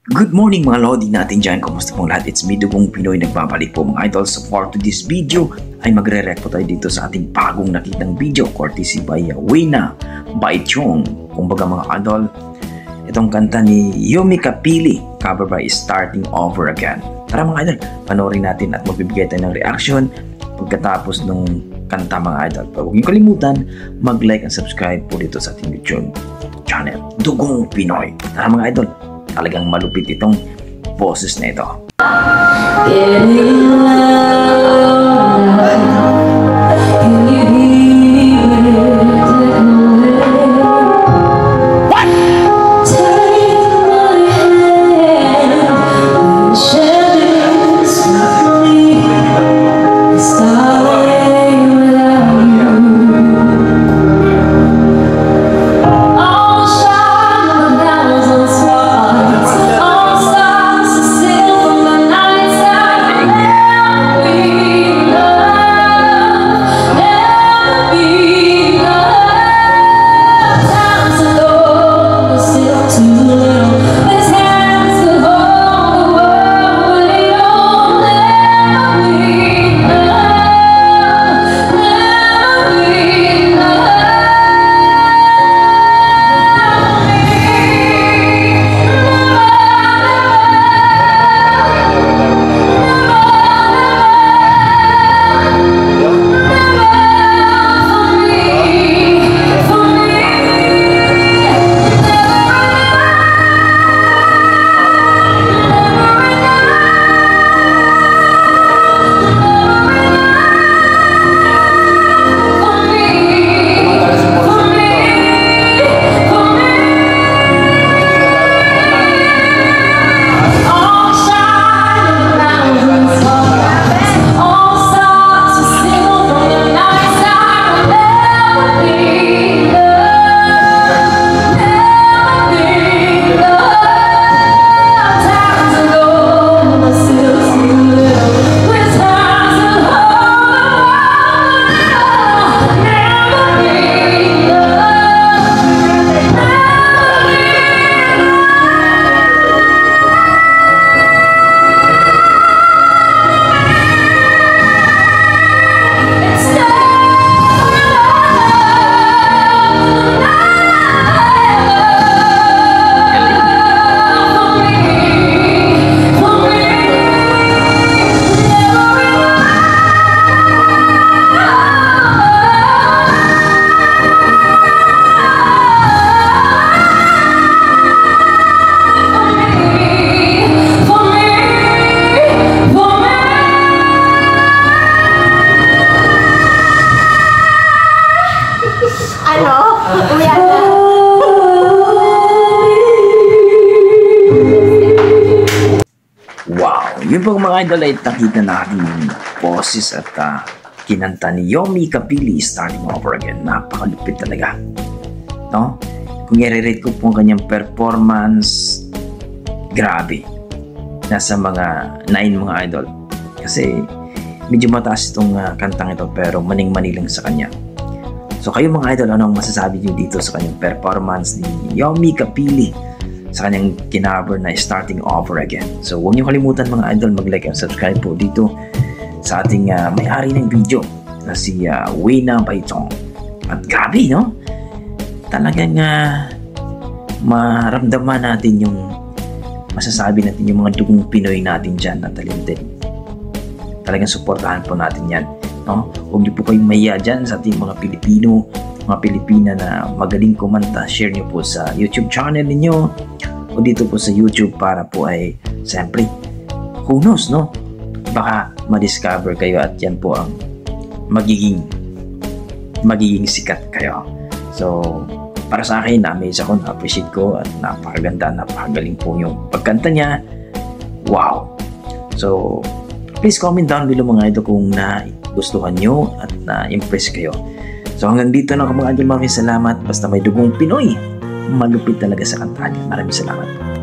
Good morning mga Lodi natin dyan. Kumusta pong lahat? It's me, Dugong Pinoy. Nagbabalik po mga idol. So for to this video ay magre-react po tayo dito sa ating bagong nakitang video courtesy by Wina by Chong. Kumbaga mga idol, itong kanta ni Yumi Kapili, cover by Starting Over Again. Tara mga idol, panoorin natin at magbibigay tayo ng reaction pagkatapos ng kanta mga idol. Pero huwag niyo kalimutan mag-like and subscribe po dito sa ating YouTube channel, Dugong Pinoy. Tara mga idol, talagang malupit itong boses na ito. Wow! Yun po mga idol ay nakita natin yung boses at kinanta ni Yumi Kapili, Starting Over Again. Napakalupit talaga. No? Kung i-rate ko po ang kanyang performance, grabe. Nasa mga 9 mga idol. Kasi medyo mataas itong kantang ito pero maning-mani lang sa kanya. So kayo mga idol, anong masasabi niyo dito sa kanyang performance ni Yumi Kapili sa kanyang kinaver na Starting Over Again? So huwag niyo kalimutan mga idol mag-like and subscribe po dito sa ating may-ari ng video na si Wina by Chong. At grabe, no? Talagang maramdaman natin yung masasabi natin yung mga dugong Pinoy natin dyan na talented. Talagang suportahan po natin yan, no? Huwag niyo po kayong mahiya dyan sa ating mga Pilipino, mga Pilipina na magaling kumanta. Share niyo po sa YouTube channel ninyo o dito po sa YouTube para po ay siyempre who knows, no? Baka ma-discover kayo at yan po ang magiging sikat kayo. So para sa akin, na-amaze ako, na-appreciate ko at napakaganda, napakagaling po yung pagkanta niya. Wow! So please comment down below mga idol kung nagustuhan nyo at na-impress kayo. So hanggang dito na mga idol, maraming salamat. Basta may dugong Pinoy, malupit talaga sa kanta niya. Maraming salamat.